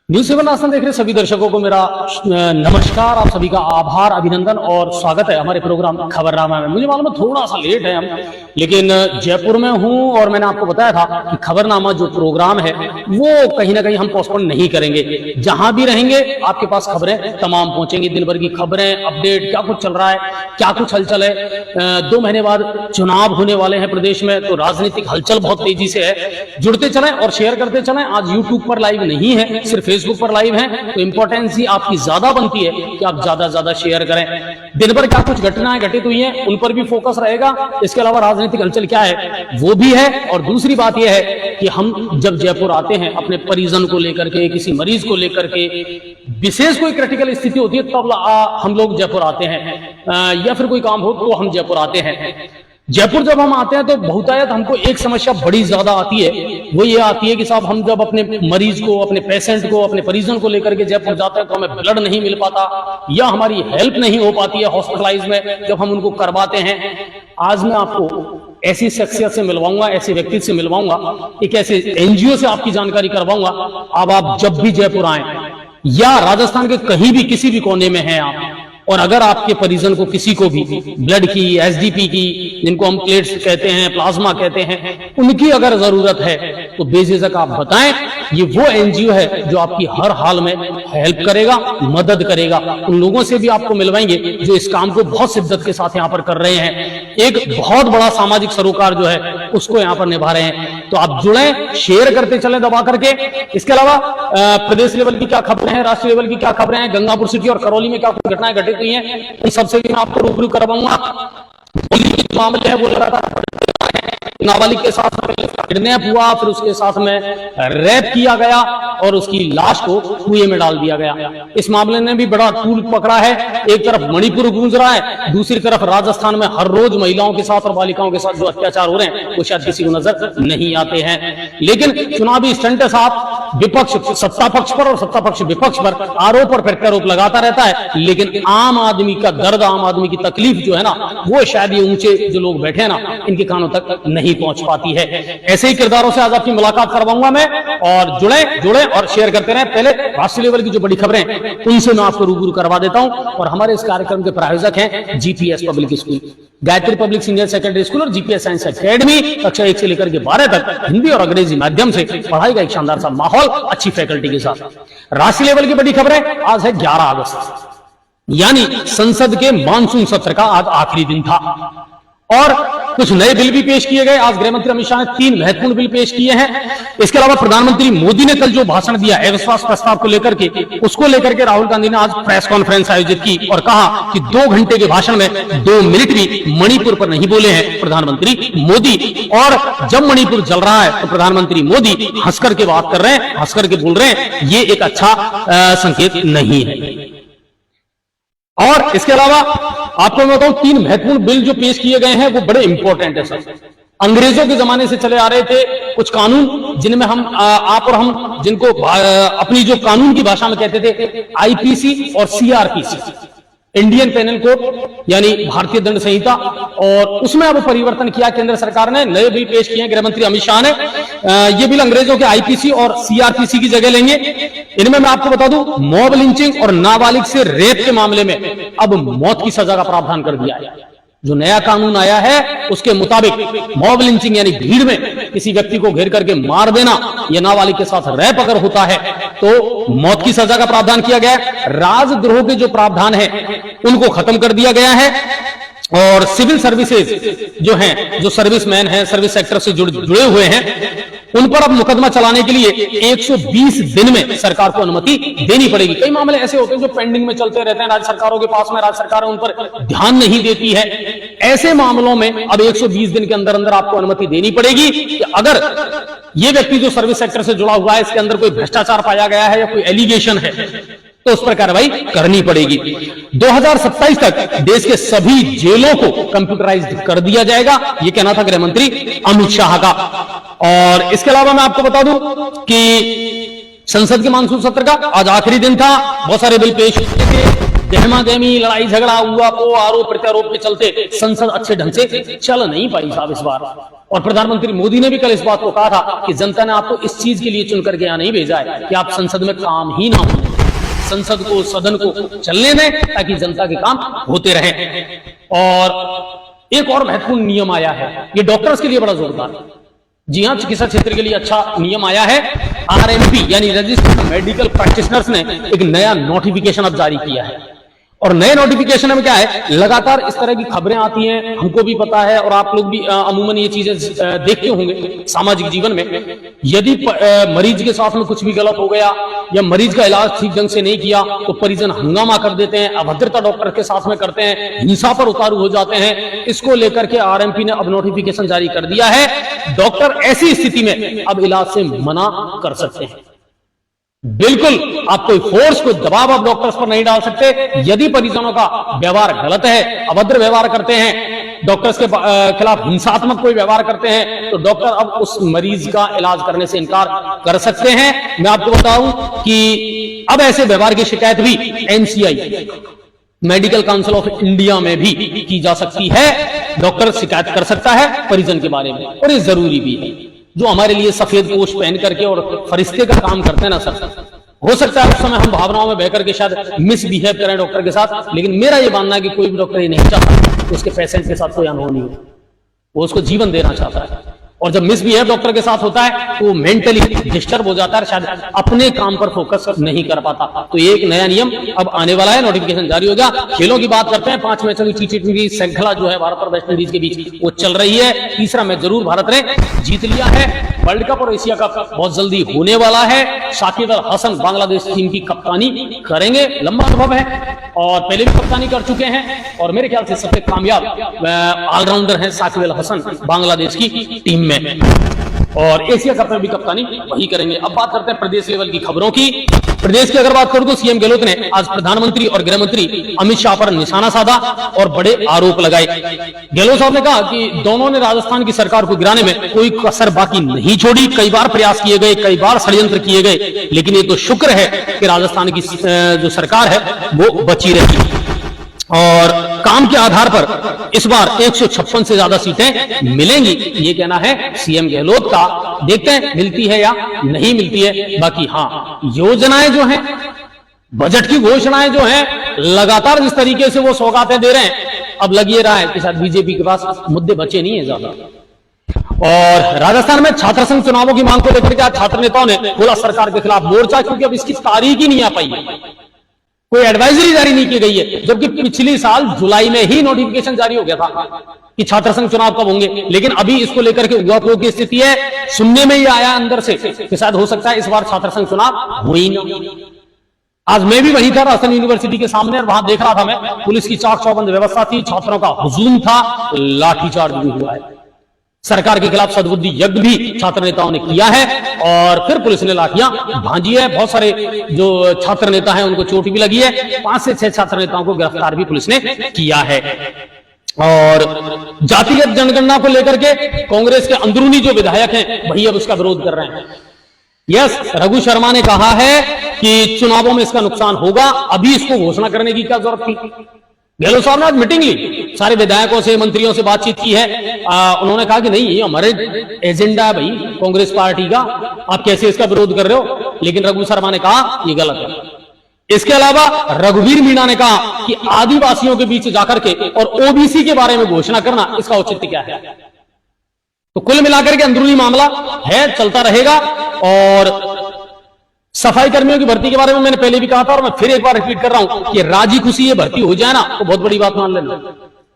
News 7 आसान देख रहे सभी दर्शकों को मेरा नमस्कार। आप सभी का आभार, अभिनंदन और स्वागत है हमारे प्रोग्राम खबरनामा में। मुझे मालूम है थोड़ा सा लेट है हम, लेकिन जयपुर में हूं और मैंने आपको बताया था कि खबरनामा जो प्रोग्राम है वो कहीं ना कहीं हम पोस्टपोन नहीं करेंगे। जहां भी रहेंगे आपके पास खबरें तमाम पहुंचेंगी, दिन भर की खबरें, अपडेट, क्या कुछ चल रहा है, क्या कुछ हलचल है। 2 महीने बाद चुनाव होने वाले हैं प्रदेश में, तो राजनीतिक हलचल बहुत तेजी से है। जुड़ते चलें और शेयर करते चलें। आज यूट्यूब पर लाइव नहीं है, सिर्फ फेसबुक पर लाइव है, तो इंपॉर्टेंस ही आपकी ज्यादा बनती है कि आप ज्यादा ज्यादा शेयर करें। दिन भर क्या कुछ घटनाएं घटित हुई हैं उन पर भी फोकस रहेगा। इसके अलावा राजनीतिक हलचल क्या है वो भी है। और दूसरी बात यह है कि हम जब जयपुर आते हैं अपने परिजन को लेकर के, किसी मरीज को लेकर के, विशेष कोई क्रिटिकल स्थिति होती है तब हम लोग जयपुर आते हैं, या फिर कोई काम हो तो हम जयपुर आते हैं। जयपुर जब हम आते हैं तो बहुतायत हमको एक समस्या बड़ी ज्यादा आती है, वो ये आती है कि साहब हम जब अपने मरीज को, अपने पेशेंट को, अपने परिजन को लेकर के जयपुर जाते हैं तो हमें ब्लड नहीं मिल पाता या हमारी हेल्प नहीं हो पाती है हॉस्पिटलाइज में जब हम उनको करवाते हैं। आज मैं आपको ऐसी शख्सियत से मिलवाऊंगा, ऐसे व्यक्ति से मिलवाऊंगा, एक ऐसे एनजीओ से आपकी जानकारी करवाऊंगा। अब आप जब भी जयपुर आए या राजस्थान के कहीं भी किसी भी कोने में हैं आप, और अगर आपके परिजन को किसी को भी ब्लड की, एसडीपी की, जिनको हम प्लेट्स कहते हैं, प्लाज्मा कहते हैं, उनकी अगर जरूरत है तो बेझिझक आप बताएं। ये वो एनजीओ है जो आपकी हर हाल में हेल्प करेगा, मदद करेगा। उन लोगों से भी आपको मिलवाएंगे जो इस काम को बहुत शिद्दत के साथ यहाँ पर कर रहे हैं। एक बहुत बड़ा सामाजिक सरोकार जो है उसको यहाँ पर निभा रहे हैं। तो आप जुड़ें, शेयर करते चलें दबा करके। इसके अलावा प्रदेश लेवल की क्या खबरें हैं, राष्ट्रीय लेवल की क्या खबरें हैं, गंगापुर सिटी और करौली में क्या कुछ घटनाएं घटित हुई हैं, उन सबसे भी मैं आपको रूबरू करवाऊंगा। मामले है वो लगातार नाबालिग के साथ में किडनैप हुआ, फिर उसके साथ में रेप किया गया और उसकी लाश को कुएं में डाल दिया गया। इस मामले ने भी बड़ा टूल पकड़ा है। एक तरफ मणिपुर गूंज रहा है, दूसरी तरफ राजस्थान में हर रोज महिलाओं के साथ और बालिकाओं के साथ जो अत्याचार हो रहे हैं वो शायद किसी को नजर नहीं आते हैं। लेकिन चुनावी स्टंट है साहब, विपक्ष सत्ता पक्ष पर और सत्ता पक्ष विपक्ष पर आरोप और प्रत्यारोप लगाता रहता है, लेकिन आम आदमी का दर्द, आम आदमी की तकलीफ जो है ना, वो शायद ये ऊंचे जो लोग बैठे हैं ना, इनके कानों तक नहीं पहुंच पाती है। ऐसे ही किरदारों से आज आपकी मुलाकात करवाऊंगा मैं, और जुड़े और शेयर करते रहें। पहले राष्ट्रीय लेवल की जो बड़ी खबरें उनसे मैं आपको रूबरू करवा देता हूं। और हमारे इस कार्यक्रम के प्रायोजक हैं GPS public school, Gayatri public senior secondary school और जीपीएस साइंस एकेडमी। कक्षा 1 से लेकर के 12 तक हिंदी और अंग्रेजी माध्यम से पढ़ाई का एक शानदार सा माहौल, अच्छी फैकल्टी के साथ। राष्ट्रीय लेवल की बड़ी खबरें, आज है 11 अगस्त, यानी संसद के मानसून सत्र का आज आखिरी दिन था और कुछ नए बिल भी पेश किए गए। आज गृह मंत्री अमित शाह ने 3 महत्वपूर्ण बिल पेश किए हैं। इसके अलावा प्रधानमंत्री मोदी ने कल जो भाषण दिया अविश्वास प्रस्ताव को लेकर के, उसको लेकर के राहुल गांधी ने आज प्रेस कॉन्फ्रेंस आयोजित की और कहा कि 2 घंटे के भाषण में 2 मिनट भी मणिपुर पर नहीं बोले हैं प्रधानमंत्री मोदी। और जब मणिपुर जल रहा है तो प्रधानमंत्री मोदी हंस करके बात कर रहे हैं, हंस करके बोल रहे हैं, ये एक अच्छा संकेत नहीं है। और इसके अलावा आपको मैं बताऊं, 3 महत्वपूर्ण बिल जो पेश किए गए हैं वो बड़े इंपॉर्टेंट है सर। अंग्रेजों के जमाने से चले आ रहे थे कुछ कानून, जिनमें हम आप और हम जिनको अपनी जो कानून की भाषा में कहते थे आईपीसी और सीआरपीसी, इंडियन पेनल कोड यानी भारतीय दंड संहिता, और उसमें अब परिवर्तन किया केंद्र सरकार ने। नए बिल पेश किए हैं गृह मंत्री अमित शाह ने। ये बिल अंग्रेजों के आईपीसी और सीआरपीसी की जगह लेंगे। इनमें मैं आपको बता दूं, मॉब लिंचिंग और नाबालिग से रेप के मामले में अब मौत की सजा का प्रावधान कर दिया है। जो नया कानून आया है उसके मुताबिक मॉब लिंचिंग यानी भीड़ में किसी व्यक्ति को घेर करके मार देना या नाबालिग के साथ रेप अगर होता है तो मौत की सजा का प्रावधान किया गया है। राजद्रोह के जो प्रावधान है उनको खत्म कर दिया गया है। और सिविल सर्विसेज जो हैं, जो सर्विसमैन हैं, सर्विस सेक्टर से जुड़े हुए हैं, उन पर अब मुकदमा चलाने के लिए 120 दिन में सरकार को अनुमति देनी पड़ेगी। कई मामले ऐसे होते हैं जो पेंडिंग में चलते रहते हैं, राज्य सरकारों के पास में, राज्य सरकार उन पर ध्यान नहीं देती है। ऐसे मामलों में अब 120 दिन के अंदर अंदर आपको अनुमति देनी पड़ेगी कि अगर ये व्यक्ति जो सर्विस सेक्टर से जुड़ा हुआ है, इसके अंदर कोई भ्रष्टाचार पाया गया है या कोई एलिगेशन है तो उस पर कार्रवाई करनी पड़ेगी। 2027 तक देश के सभी जेलों को कंप्यूटराइज्ड कर दिया जाएगा, ये कहना था गृह मंत्री अमित शाह का। और इसके अलावा मैं आपको बता दूं कि संसद के मानसून सत्र का आज आखिरी दिन था। बहुत सारे बिल पेश हुए थे, गहमा गहमी लड़ाई झगड़ा हुआ, वो आरोप प्रत्यारोप के चलते संसद अच्छे ढंग से चल नहीं पाई साहब इस बार। और प्रधानमंत्री मोदी ने भी कल इस बात को कहा था कि जनता ने आपको इस चीज के लिए चुनकर के यहाँ नहीं भेजा है कि आप संसद में काम ही ना हो, संसद को सदन को चलने दें ताकि जनता के काम होते रहे। और एक और महत्वपूर्ण नियम आया है, ये डॉक्टर्स के लिए बड़ा जोरदार, जी हाँ, चिकित्सा क्षेत्र के लिए अच्छा नियम आया है। आरएमपी यानी रजिस्टर्ड मेडिकल प्रैक्टिशनर्स ने एक नया नोटिफिकेशन अब जारी किया है। और नए नोटिफिकेशन में क्या है, लगातार इस तरह की खबरें आती हैं, हमको भी पता है और आप लोग भी अमूमन ये चीजें देखते होंगे सामाजिक जीवन में। यदि मरीज के साथ में कुछ भी गलत हो गया या मरीज का इलाज ठीक ढंग से नहीं किया तो परिजन हंगामा कर देते हैं, अभद्रता डॉक्टर के साथ में करते हैं, हिंसा पर उतारू हो जाते हैं। इसको लेकर के आरएमपी ने अब नोटिफिकेशन जारी कर दिया है। डॉक्टर ऐसी स्थिति में अब इलाज से मना कर सकते हैं। बिल्कुल आप कोई फोर्स, कोई दबाव आप डॉक्टर्स पर नहीं डाल सकते। यदि परिजनों का व्यवहार गलत है, अभद्र व्यवहार करते हैं, डॉक्टर्स के खिलाफ हिंसात्मक कोई व्यवहार करते हैं, तो डॉक्टर अब उस मरीज का इलाज करने से इनकार कर सकते हैं। मैं आपको बताऊं कि अब ऐसे व्यवहार की शिकायत भी MCI medical council of India में भी की जा सकती है। डॉक्टर शिकायत कर सकता है परिजन के बारे में, और ये जरूरी भी है। जो हमारे लिए सफेद पोश पहन करके और फरिश्ते का काम करते हैं ना सर, हो सकता है उस समय हम भावनाओं में बहकर के शायद मिसबिहेव करें डॉक्टर के साथ, लेकिन मेरा ये मानना है कि कोई भी डॉक्टर ये नहीं चाहता कि उसके पेशेंट के साथ कोई अनहोनी हो, वो उसको जीवन देना चाहता है। और जब मिसबिहेव डॉक्टर के साथ होता है तो वो मेंटली डिस्टर्ब हो जाता है, शायद अपने काम पर फोकस नहीं कर पाता। तो एक नया नियम अब आने वाला है, नोटिफिकेशन जारी हो गया। खेलों की बात करते हैं, 5 मैचों की T20 श्रृंखला जो है भारत और वेस्ट इंडीज के बीच वो चल रही है। तीसरा मैच जरूर भारत ने जीत लिया है। वर्ल्ड कप और एशिया कप बहुत जल्दी होने वाला है। शाकिब अल हसन बांग्लादेश टीम की कप्तानी करेंगे, लंबा अनुभव है और पहले भी कप्तानी कर चुके हैं और मेरे ख्याल से सबसे कामयाब ऑलराउंडर हैं शाकिब अल हसन बांग्लादेश की टीम में, और एशिया कप में भी कप्तानी वही करेंगे। अब बात करते हैं प्रदेश लेवल की खबरों की। प्रदेश की अगर बात करूं तो सीएम गहलोत ने आज प्रधानमंत्री और गृह मंत्री अमित शाह पर निशाना साधा और बड़े आरोप लगाए। गहलोत साहब ने कहा कि दोनों ने राजस्थान की सरकार को गिराने में कोई कसर बाकी नहीं छोड़ी। कई बार प्रयास किए गए, कई बार षड्यंत्र किए गए, लेकिन ये तो शुक्र है कि राजस्थान की जो सरकार है वो बची रही और काम के आधार पर इस बार 156 से ज्यादा सीटें मिलेंगी, ये कहना है सीएम गहलोत का। देखते हैं मिलती है या नहीं मिलती है। बाकी हाँ, योजनाएं जो हैं, बजट की घोषणाएं जो हैं, लगातार जिस तरीके से वो सौगातें दे रहे हैं, अब लग ये रहा है कि शायद बीजेपी के पास मुद्दे बचे नहीं है ज्यादा। और राजस्थान में छात्र संघ चुनावों की मांग को लेकर के छात्र नेताओं ने खोला सरकार के खिलाफ मोर्चा, क्योंकि अब इसकी तारीख ही नहीं आ पाई है, कोई एडवाइजरी जारी नहीं की गई है। जबकि पिछली साल जुलाई में ही नोटिफिकेशन जारी हो गया था कि छात्र संघ चुनाव कब होंगे, लेकिन अभी इसको लेकर के उहापोह की स्थिति है। सुनने में ही आया अंदर से कि शायद हो सकता है इस बार छात्र संघ चुनाव हो ही ना। आज मैं भी वहीं था राजस्थान यूनिवर्सिटी के सामने और वहां देख रहा था मैं, पुलिस की चाक चौबंद व्यवस्था थी, छात्रों का हुजूम था, लाठीचार्ज भी हुआ है। सरकार के खिलाफ सद्बुद्धि यज्ञ भी छात्र नेताओं ने किया है और फिर पुलिस ने लाठियां भांजी है। बहुत सारे जो छात्र नेता हैं उनको चोट भी लगी है। 5 से 6 छात्र नेताओं को गिरफ्तार भी पुलिस ने किया है। और जातिगत जनगणना को लेकर के कांग्रेस के अंदरूनी जो विधायक हैं वही अब उसका विरोध कर रहे हैं। यस, रघु शर्मा ने कहा है कि चुनावों में इसका नुकसान होगा, अभी इसको घोषणा करने की क्या जरूरत थी। गहलोत साहब ने आज मीटिंग ली, सारे विधायकों से, मंत्रियों से बातचीत की है। उन्होंने कहा कि नहीं, ये हमारे एजेंडा है भाई कांग्रेस पार्टी का, आप कैसे इसका विरोध कर रहे हो। लेकिन रघु शर्मा ने कहा ये गलत है। इसके अलावा रघुवीर मीणा ने कहा कि आदिवासियों के बीच जाकर के और ओबीसी के बारे में घोषणा करना, इसका औचित्य क्या है। तो कुल मिलाकर के अंदरूनी मामला है, चलता रहेगा। और सफाई कर्मियों की भर्ती के बारे में मैंने पहले भी कहा था और मैं फिर एक बार रिपीट कर रहा हूं कि राजी खुशी ये भर्ती हो जाए ना तो बहुत बड़ी बात मान लेना।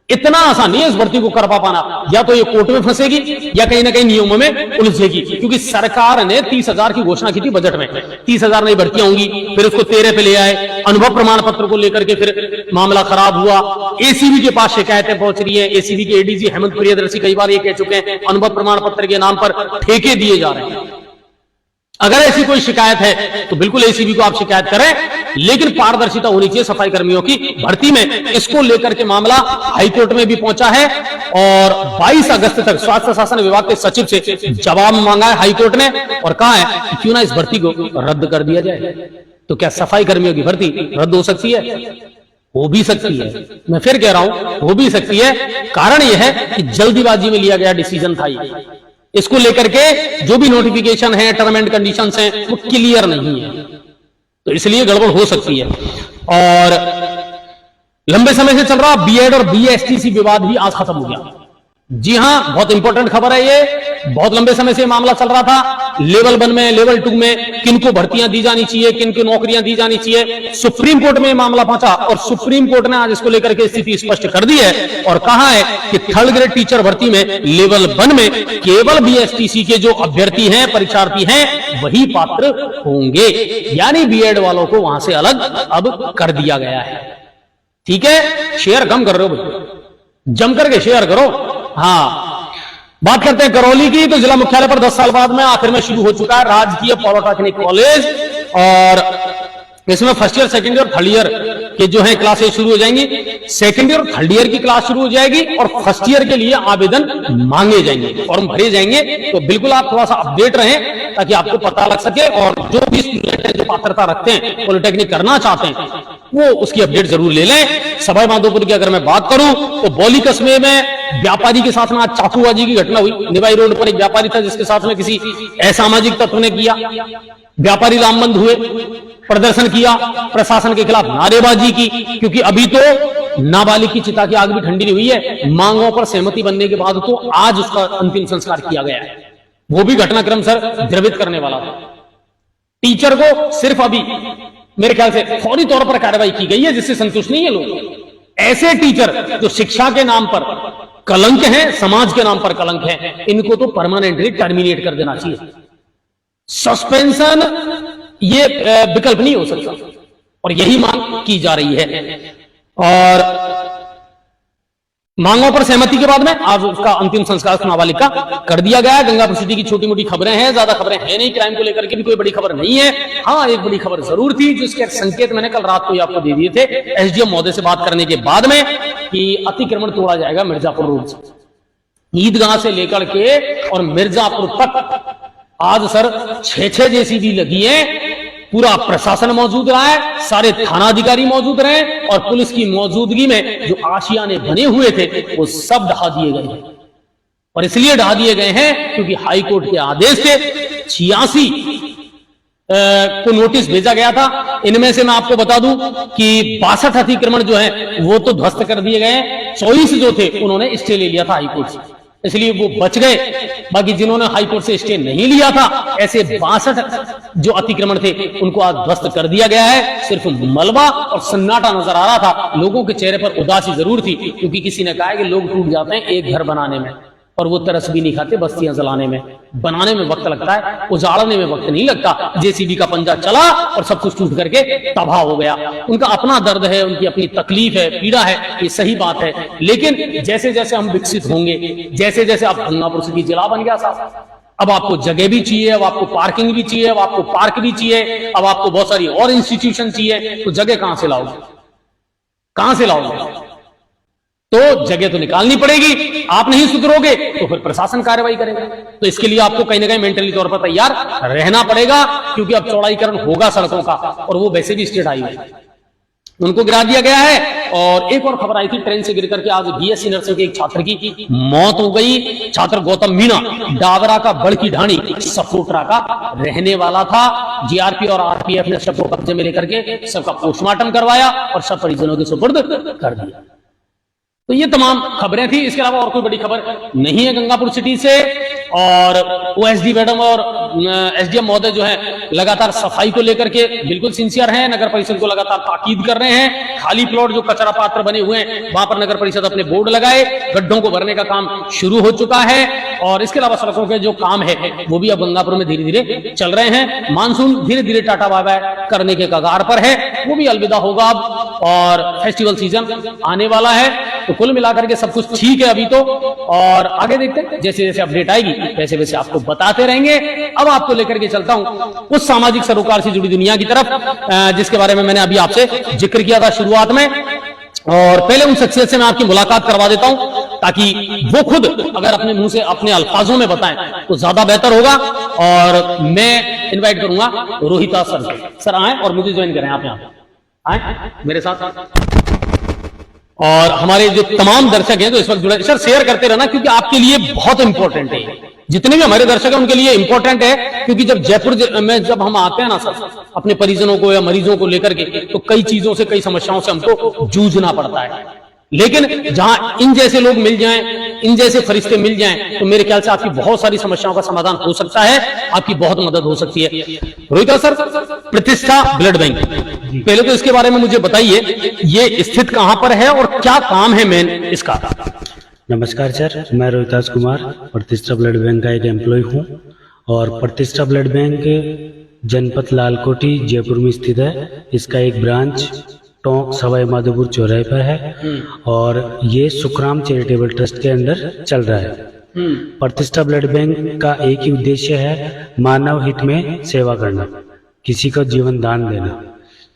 इतना आसान नहीं है इस भर्ती को कर पाना, या तो ये कोर्ट में फंसेगी या कहीं ना कहीं नियमों में उलझेगी। क्योंकि सरकार ने 30,000 की घोषणा की थी बजट में, 30,000 नई भर्तियां होंगी, फिर उसको 13 पे ले आए। अनुभव प्रमाण पत्र को लेकर के फिर मामला खराब हुआ, एसीबी के पास शिकायतें पहुंच रही है। एसीबी के एडीजी हेमंत प्रियदर्शी कई बार ये कह चुके हैं अनुभव प्रमाण पत्र के नाम पर ठेके दिए जा रहे हैं। अगर ऐसी कोई शिकायत है तो बिल्कुल एसीबी को आप शिकायत करें, लेकिन पारदर्शिता होनी चाहिए सफाई कर्मियों की भर्ती में। इसको लेकर के मामला हाईकोर्ट में भी पहुंचा है और 22 अगस्त तक स्वास्थ्य शासन विभाग के सचिव से जवाब मांगा है हाईकोर्ट ने और कहा है कि क्यों ना इस भर्ती को रद्द कर दिया जाए। तो क्या सफाई कर्मियों की भर्ती रद्द हो सकती है? हो भी सकती है, मैं फिर कह रहा हूं हो भी सकती है। कारण यह है कि जल्दीबाजी में लिया गया डिसीजन था ये। इसको लेकर के जो भी नोटिफिकेशन है, टर्म एंड कंडीशंस हैं, वो क्लियर नहीं है, तो इसलिए गड़बड़ हो सकती है। और लंबे समय से चल रहा बीएड और बीएसटीसी विवाद भी आज खत्म हो गया। जी हां, बहुत इंपॉर्टेंट खबर है ये। बहुत लंबे समय से मामला चल रहा था, लेवल 1 में, लेवल 2 में किनको भर्तियां दी जानी चाहिए, किनको नौकरियां दी जानी चाहिए। सुप्रीम कोर्ट में मामला पहुंचा और सुप्रीम कोर्ट ने आज इसको लेकर के स्थिति स्पष्ट कर दी है और कहा है कि 3rd ग्रेड टीचर भर्ती में लेवल 1 में केवल बीएसटीसी के जो अभ्यर्थी हैं, परीक्षार्थी हैं, वही पात्र होंगे। यानी बीएड वालों को वहां से अलग अब कर दिया गया है। ठीक है, शेयर कम कर रहे हो भाई, जम करके शेयर करो। हाँ, बात करते हैं करौली की। तो जिला मुख्यालय पर 10 साल बाद में आखिर में शुरू हो चुका है राजकीय पॉलिटेक्निक कॉलेज, और इसमें first year, second year, third year के जो है क्लासेस शुरू हो जाएंगी। सेकंड ईयर और थर्ड ईयर की क्लास शुरू हो जाएगी और फर्स्ट ईयर के लिए आवेदन मांगे जाएंगे, फॉर्म भरे जाएंगे। तो बिल्कुल आप थोड़ा सा अपडेट रहें ताकि आपको पता लग सके, और जो भी स्टूडेंट है जो पात्रता रखते हैं, पॉलिटेक्निक करना चाहते हैं, वो उसकी अपडेट जरूर ले लें। सवाई माधोपुर की अगर मैं बात करूं तो बौली कस्बे में व्यापारी के साथ में आज चाकूबाजी की घटना हुई। निवाई रोड पर एक व्यापारी था जिसके साथ में किसी असामाजिक तत्व ने किया। व्यापारी लामबंद हुए, प्रदर्शन किया, प्रशासन के खिलाफ नारेबाजी की, क्योंकि अभी तो नाबालिग की चिता की आग भी ठंडी नहीं हुई है। मांगों पर सहमति बनने के बाद तो आज उसका अंतिम संस्कार किया गया है। वो भी घटनाक्रम सर द्रवित करने वाला था। टीचर को सिर्फ अभी मेरे ख्याल से फौरी तौर पर कार्रवाई की गई है, जिससे संतुष्ट नहीं है लोग। ऐसे टीचर जो शिक्षा के नाम पर कलंक हैं, समाज के नाम पर कलंक हैं, इनको तो परमानेंटली टर्मिनेट कर देना चाहिए। सस्पेंशन ये विकल्प नहीं हो सकता, और यही मांग की जा रही है। और मांगों पर सहमति के बाद में आज उसका अंतिम संस्कार नाबालिग का कर दिया गया है। गंगापुर सिटी की छोटी मोटी खबरें हैं, ज्यादा खबरें हैं नहीं। क्राइम को लेकर के भी कोई बड़ी खबर नहीं है। हाँ, एक बड़ी खबर जरूर थी जिसके संकेत मैंने कल रात को ही आपको दे दिए थे एसडीएम महोदय से बात करने के बाद में, कि अतिक्रमण तोड़ा जाएगा मिर्जापुर रोड से, ईदगाह से लेकर के और मिर्जापुर तक। आज सर 6-6 जेसीबी लगी है, पूरा प्रशासन मौजूद रहा है, सारे थानाधिकारी मौजूद रहे, और पुलिस की मौजूदगी में जो आशियाने बने हुए थे वो सब ढहा दिए गए हैं। और इसलिए ढहा दिए गए हैं क्योंकि हाई कोर्ट के आदेश से 86 को नोटिस भेजा गया था। इनमें से मैं आपको बता दूं कि 62 अतिक्रमण जो है वो तो ध्वस्त कर दिए गए, 24 जो थे उन्होंने स्टे ले लिया था हाई कोर्ट से, इसलिए वो बच गए। बाकी जिन्होंने हाई कोर्ट से स्टे नहीं लिया था, ऐसे 62 जो अतिक्रमण थे उनको आज ध्वस्त कर दिया गया है। सिर्फ मलबा और सन्नाटा नजर आ रहा था। लोगों के चेहरे पर उदासी जरूर थी, क्योंकि किसी ने कहा है कि लोग टूट जाते हैं एक घर बनाने में, और वो तरस भी नहीं खाते बस्तियां जलाने में। बनाने में वक्त लगता है, उजाड़ने में वक्त नहीं लगता। जेसीबी का पंजा चला और सब कुछ टूट करके तबाह हो गया। उनका अपना दर्द है, उनकी अपनी तकलीफ है, पीड़ा है, ये सही बात है। लेकिन जैसे जैसे हम विकसित होंगे, जैसे जैसे आप गंगापुर सिटी जिला बन गया साहब, अब आपको जगह भी चाहिए, अब आपको पार्किंग भी चाहिए, अब आपको पार्क भी चाहिए, अब आपको बहुत सारी और इंस्टीट्यूशन चाहिए। तो जगह कहां से लाओगे, कहां से लाओगे? तो जगह तो निकालनी पड़ेगी। आप नहीं सुधरोगे तो फिर प्रशासन कार्रवाई करेगा। तो इसके लिए आपको कहीं ना कहीं मेंटली तौर पर तैयार रहना पड़ेगा, क्योंकि अब चौड़ाईकरण होगा सड़कों का, और वो वैसे भी स्टेट हाईवे उनको गिरा दिया गया है। और एक और खबर आई थी, ट्रेन से गिर करके आज बीएससी नर्सिंग के एक छात्र की मौत हो गई। छात्र गौतम मीणा डावरा का बड़की ढाणी सफोटरा का रहने वाला था। जीआरपी और आरपीएफ ने शव को कब्जे में लेकर के सबका पोस्टमार्टम करवाया और सब परिजनों के सुपुर्द कर दिया। तो ये तमाम खबरें थी। इसके अलावा और कोई बड़ी खबर नहीं है गंगापुर सिटी से। और ओएसडी मैडम और एसडीएम महोदय जो है लगातार सफाई को लेकर के बिल्कुल सिंसियर हैं। नगर परिषद को लगातार ताकीद कर रहे हैं। खाली प्लॉट जो कचरा पात्र बने हुए हैं वहां पर नगर परिषद अपने बोर्ड लगाए, गड्ढों को भरने का काम शुरू हो चुका है। और इसके अलावा सड़कों के जो काम है वो भी अब गंगापुर में धीरे धीरे चल रहे हैं। मानसून धीरे धीरे टाटा बाय बाय करने के कगार पर है, वो भी अलविदा होगा अब, और फेस्टिवल सीजन आने वाला है। तो कुल मिलाकर के सब कुछ ठीक है अभी तो, और आगे देखते हैं जैसे जैसे अपडेट आएगी वैसे वैसे आपको बताते रहेंगे। अब आपको लेकर के चलता हूं उस सामाजिक सरोकार से जुड़ी दुनिया की तरफ जिसके बारे में मैंने अभी आपसे जिक्र किया था शुरुआत में। और पहले उन शख्सियत से मैं आपकी मुलाकात करवा देता हूं ताकि वो खुद अगर अपने मुंह से अपने अल्फाजों में बताएं तो ज्यादा बेहतर होगा। और मैं इनवाइट करूंगा रोहिता सर। सर आए और मुझे ज्वाइन करें, आप यहाँ आए मेरे साथ। और हमारे जो तमाम दर्शक हैं जो इस वक्त जुड़े, सर शेयर करते रहना क्योंकि आपके लिए बहुत इंपॉर्टेंट है। जितने भी हमारे दर्शक हैं उनके लिए इंपॉर्टेंट है, क्योंकि जब जयपुर में जब हम आते हैं ना सर, अपने परिजनों को या मरीजों को लेकर के, तो कई चीजों से, कई समस्याओं से हमको जूझना पड़ता है। लेकिन जहां इन जैसे लोग मिल जाएं, इन जैसे फरिश्ते मिल जाएं, तो मेरे ख्याल से आपकी बहुत सारी समस्याओं का समाधान हो सकता है, आपकी बहुत मदद हो सकती है। रोहित सर, प्रतिष्ठा ब्लड बैंक, पहले तो इसके बारे में मुझे बताइए, ये स्थित कहां पर है और क्या काम है मेन इसका? नमस्कार सर, मैं रोहितास कुमार प्रतिष्ठा ब्लड बैंक का एक एम्प्लॉय हूं और प्रतिष्ठा ब्लड बैंक जनपद लालकोटी जयपुर में स्थित है। इसका एक ब्रांच टोंक सवाई माधोपुर चौराहे पर है और ये सुखराम चैरिटेबल ट्रस्ट के अंदर चल रहा है। प्रतिष्ठा ब्लड बैंक का एक ही उद्देश्य है, मानव हित में सेवा करना, किसी को जीवन दान देना।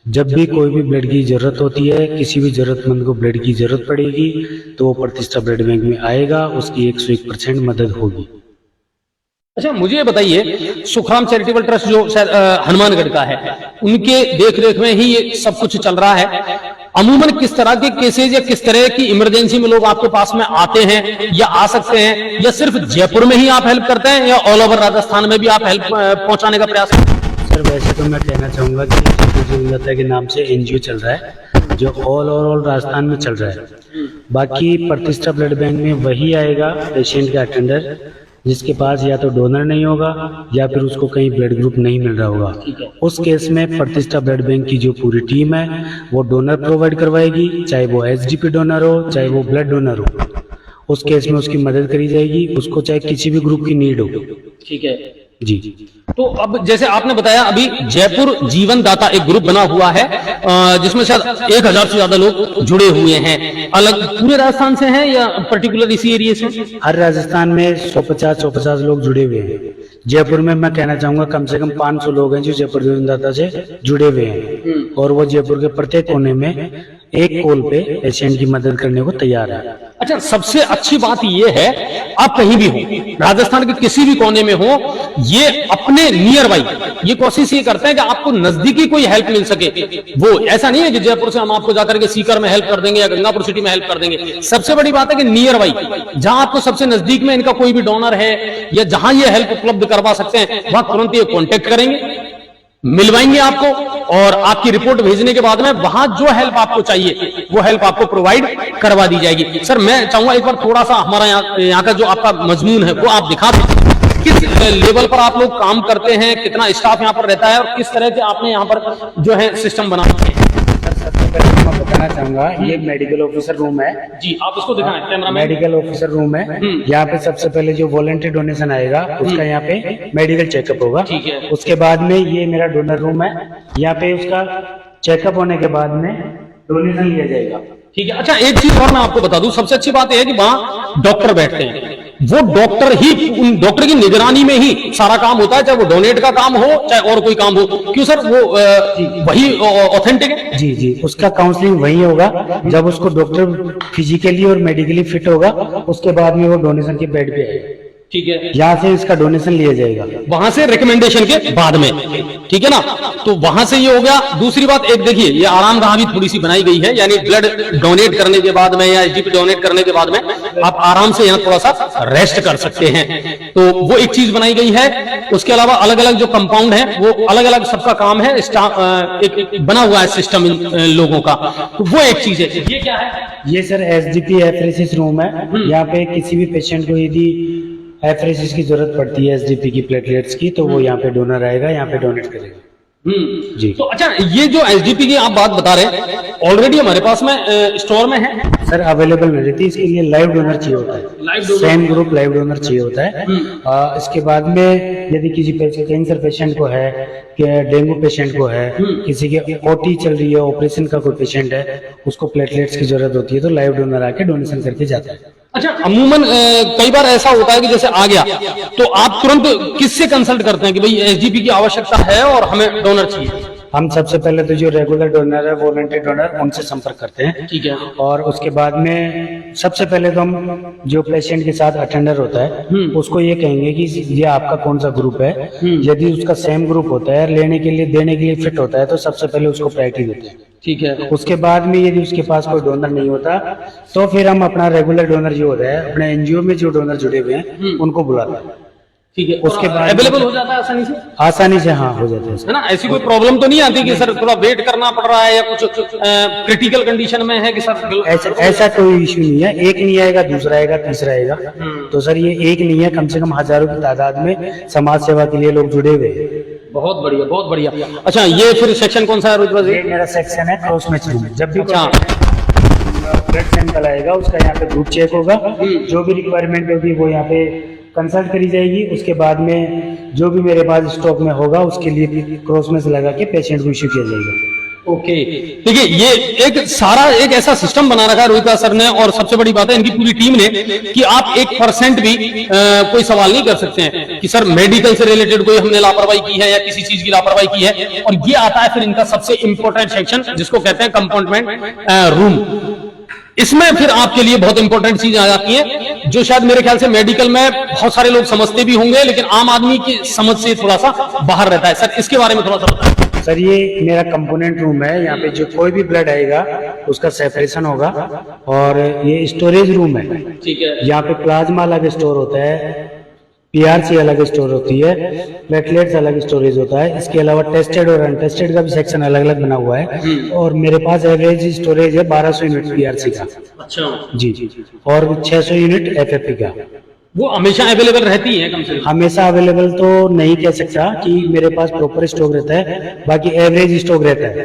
जब भी कोई भी ब्लड की जरूरत होती है, किसी भी जरूरतमंद को ब्लड की जरूरत पड़ेगी, तो वो प्रतिष्ठा ब्लड बैंक में आएगा, उसकी 101% मदद होगी। अच्छा, मुझे ये बताइए, सुखराम चैरिटेबल ट्रस्ट जो हनुमानगढ़ का है, उनके देख रेख में ही ये सब कुछ चल रहा है। अमूमन किस तरह के केसेज या किस तरह की इमरजेंसी में लोग आपके पास में आते हैं या आ सकते हैं, या सिर्फ जयपुर में ही आप हेल्प करते हैं या ऑल ओवर राजस्थान में भी आप हेल्प पहुंचाने का प्रयास करते हैं? सर वैसे तो मैं कहना चाहूँगा कि जयपुर जीवनदाता के नाम से एनजीओ चल रहा है जो ऑल राजस्थान में चल रहा है। बाकी प्रतिष्ठा ब्लड बैंक में वही आएगा पेशेंट का अटेंडर जिसके पास या तो डोनर नहीं होगा या फिर उसको कहीं ब्लड ग्रुप नहीं मिल रहा होगा। उस केस में प्रतिष्ठा ब्लड बैंक की जो पूरी टीम है वो डोनर प्रोवाइड करवाएगी, चाहे वो एसजीपी डोनर हो चाहे वो ब्लड डोनर हो। उस केस में उसकी मदद करी जाएगी, उसको चाहे किसी भी ग्रुप की नीड हो। ठीक है जी। तो अब जैसे आपने बताया, अभी जयपुर जीवन दाता एक ग्रुप बना हुआ है जिसमें शायद 1000 से ज्यादा लोग जुड़े हुए हैं। अलग पूरे राजस्थान से हैं या पर्टिकुलर इसी एरिया से? हर राजस्थान में 150 लोग जुड़े हुए हैं। जयपुर में मैं कहना चाहूंगा कम से कम 500 लोग हैं जो जयपुर जीवन दाता से जुड़े हुए हैं और वो जयपुर के प्रत्येक कोने में एक कॉल पे पेशेंट की मदद करने को तैयार है। अच्छा, सबसे अच्छी बात ये है, आप कहीं भी हो, राजस्थान के किसी भी कोने में हो, ये अपने नियर बाई ये कोशिश ये करते हैं कि आपको नजदीकी कोई हेल्प मिल सके। वो ऐसा नहीं है कि जयपुर से हम आपको जाकर के सीकर में हेल्प कर देंगे या गंगापुर सिटी में हेल्प कर देंगे। सबसे बड़ी बात है कि नियर बाई, जहां आपको सबसे नजदीक में इनका कोई भी डोनर है या जहां ये हेल्प उपलब्ध करवा सकते हैं, वहां तुरंत ये कॉन्टेक्ट करेंगे, मिलवाएंगे आपको और आपकी रिपोर्ट भेजने के बाद में वहां जो हेल्प आपको चाहिए वो हेल्प आपको प्रोवाइड करवा दी जाएगी। सर मैं चाहूंगा एक बार थोड़ा सा हमारा यहाँ का जो आपका मजमून है वो आप दिखा दें, किस लेवल पर आप लोग काम करते हैं, कितना स्टाफ यहाँ पर रहता है और किस तरह के आपने यहाँ पर जो है सिस्टम बना रखे हैं? सबसे पहले मैं बताना चाहूंगा ये मेडिकल ऑफिसर रूम है। जी, आप इसको दिखाएं कैमरा में। मेडिकल ऑफिसर रूम है। यहाँ पे सबसे पहले जो वॉलंटरी डोनेशन आएगा उसका यहाँ पे मेडिकल चेकअप होगा। ठीक है। उसके बाद में ये मेरा डोनर रूम है, यहाँ पे उसका चेकअप होने के बाद में डोनेशन लिया जाएगा। ठीक है। अच्छा, एक चीज और मैं आपको बता दूं, सबसे अच्छी बात यह है कि वहां डॉक्टर बैठते हैं, वो डॉक्टर ही, उन डॉक्टर की निगरानी में ही सारा काम होता है, चाहे वो डोनेट का काम हो चाहे और कोई काम हो। क्यों सर, वो वही ऑथेंटिक है? जी जी, उसका काउंसलिंग वही होगा। जब उसको डॉक्टर फिजिकली और मेडिकली फिट होगा उसके बाद में वो डोनेशन के बेड पे आएगा। ठीक है। यहाँ से इसका डोनेशन लिया जाएगा, वहां से रिकमेंडेशन के बाद में। ठीक है ना, तो वहां से ये हो गया। दूसरी बात, एक देखिए ये आरामगाह भी थोड़ी सी बनाई गई है, यानी ब्लड डोनेट करने के बाद में या एसजीपी डोनेट करने के बाद में आप आराम से यहाँ थोड़ा सा रेस्ट कर सकते हैं, तो वो एक चीज बनाई गई है। उसके अलावा अलग अलग जो कंपाउंड है वो अलग अलग सबका काम है, एक बना हुआ है सिस्टम इन लोगों का, तो वो एक चीज है। ये क्या है? ये सर एसजीपी एफरेसिस रूम है। यहाँ पे किसी भी पेशेंट को यदि एफरेसिस की जरूरत पड़ती है एसजीपी की प्लेटलेट्स की, तो वो यहाँ पे डोनर आएगा, यहाँ पे डोनेट करेगा। जी। तो अच्छा, ये जो एसजीपी की आप बात बता रहे हैं ऑलरेडी हमारे पास में स्टोर में है? सर अवेलेबल नहीं रहती, इसके लिए लाइव डोनर चाहिए होता है, सेम ग्रुप लाइव डोनर चाहिए होता है। इसके बाद में यदि किसी कैंसर पेशेंट को है, डेंगू पेशेंट को है, किसी के ओटी चल रही है, ऑपरेशन का कोई पेशेंट है, उसको प्लेटलेट्स की जरूरत होती है, तो लाइव डोनर आके डोनेशन करके जाता है। अच्छा, अमूमन कई बार ऐसा होता है कि जैसे आ गया तो आप तुरंत किससे कंसल्ट करते हैं कि भाई एसजीपी की आवश्यकता है और हमें डोनर चाहिए? हम सबसे पहले तो जो रेगुलर डोनर है, वॉलंटियर डोनर, उनसे संपर्क करते हैं। ठीक है। और उसके बाद में सबसे पहले तो हम जो पेशेंट के साथ अटेंडर होता है उसको ये कहेंगे कि ये आपका कौन सा ग्रुप है। यदि उसका सेम ग्रुप होता है, लेने के लिए देने के लिए फिट होता है, तो सबसे पहले उसको प्रायोरिटी देते हैं। ठीक है। उसके बाद में यदि उसके पास कोई डोनर नहीं होता तो फिर हम अपना रेगुलर डोनर जो होता है, अपने एनजीओ में जो डोनर जुड़े हुए हैं उनको बुलाते हैं। ठीक है। उसके बाद अवेलेबल हो जाता है आसानी से? आसानी से हाँ हो जाता है ना, ऐसी कोई प्रॉब्लम तो नहीं आती कि सर थोड़ा वेट करना पड़ रहा है या कुछ क्रिटिकल कंडीशन में है कि सर ऐसा कोई इश्यू नहीं है। एक नहीं आएगा, दूसरा आएगा, तीसरा आएगा। तो सर ये एक नहीं है, कम से कम हजारों की तादाद में समाज सेवा के लिए लोग जुड़े हुए हैं। बहुत बढ़िया, बहुत बढ़िया। अच्छा, ये फिर सेक्शन कौन सा है रोहित भाई? ये मेरा सेक्शन है क्रॉस मैच रूम। जब भी अच्छा, ब्लड सैंपल आएगा उसका यहाँ पे ग्रुप चेक होगा, जो भी रिक्वायरमेंट होगी वो यहाँ पे कंसल्ट करी जाएगी। उसके बाद में जो भी मेरे पास स्टॉक में होगा उसके लिए भी क्रॉस मैच लगा के पेशेंट को इश्यू किया जाएगा। ओके। देखिए, ये एक सारा एक ऐसा सिस्टम बना रखा है रोहित सर ने, और सबसे बड़ी बात है इनकी पूरी टीम ने कि आप 1% भी कोई सवाल नहीं कर सकते हैं कि सर मेडिकल से रिलेटेड कोई हमने लापरवाही की है या किसी चीज की लापरवाही की है। और ये आता है फिर इनका सबसे इंपॉर्टेंट सेक्शन जिसको कहते हैं कंपार्टमेंट रूम। इसमें फिर आपके लिए बहुत इंपॉर्टेंट चीज आ जाती है जो शायद मेरे ख्याल से मेडिकल में बहुत सारे लोग समझते भी होंगे लेकिन आम आदमी की समझ से थोड़ा सा बाहर रहता है। सर इसके बारे में थोड़ा सा बताएं। सर ये मेरा कंपोनेंट रूम है। यहाँ पे जो कोई भी ब्लड आएगा उसका सेपरेशन होगा, और ये स्टोरेज रूम है। ठीक है। यहाँ पे प्लाज्मा अलग स्टोर होता है, पीआरसी अलग स्टोर होती है, प्लेटलेट्स अलग स्टोरेज होता है। इसके अलावा टेस्टेड और अनटेस्टेड का भी सेक्शन अलग अलग बना हुआ है। और मेरे पास एवरेज स्टोरेज है 1200 यूनिट पीआरसी का। अच्छा जी। और 600 यूनिट एफएफपी का। वो हमेशा अवेलेबल रहती है कम से कम? हमेशा अवेलेबल तो नहीं कह सकता कि मेरे पास प्रॉपर स्टॉक रहता है, बाकी एवरेज स्टॉक रहता है।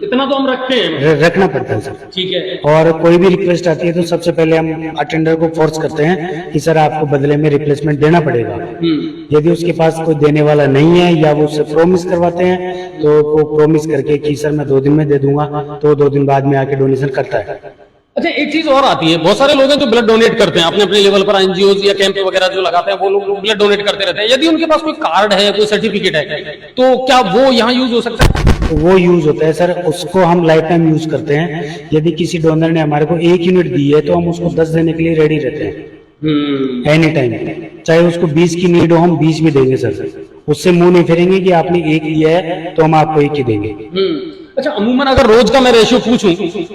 इतना तो हम रखते हैं, रखना पड़ता है सर। ठीक है। और कोई भी रिक्वेस्ट आती है तो सबसे पहले हम अटेंडर को फोर्स करते हैं कि सर आपको बदले में रिप्लेसमेंट देना पड़ेगा। यदि उसके पास कोई देने वाला नहीं है या वो उससे प्रोमिस करवाते हैं तो वो प्रोमिस करके कि सर मैं 2 दिन में दे दूंगा, तो 2 दिन बाद में आके डोनेशन करता है। अच्छा, एक चीज और आती है, बहुत सारे लोग हैं जो ब्लड डोनेट करते हैं अपने अपने लेवल पर, एनजीओ या कैंप वगैरह जो लगाते हैं वो लोग ब्लड डोनेट करते रहते हैं। यदि उनके पास कोई कार्ड है, कोई सर्टिफिकेट है, तो क्या वो यहाँ यूज हो सकता है? वो यूज होता है सर, उसको हम लाइफ टाइम यूज करते हैं। यदि किसी डोनर ने हमारे को 1 यूनिट दी है तो हम उसको 10 देने के लिए रेडी रहते हैं एनी टाइम। चाहे उसको 20 की नीड हो, हम 20 भी देंगे सर। उससे मुंह नहीं फेरेंगे कि आपने 1 लिया है तो हम आपको 1 ही देंगे। अच्छा, अमूमन अगर रोज का मैं रेशियो पूछूं,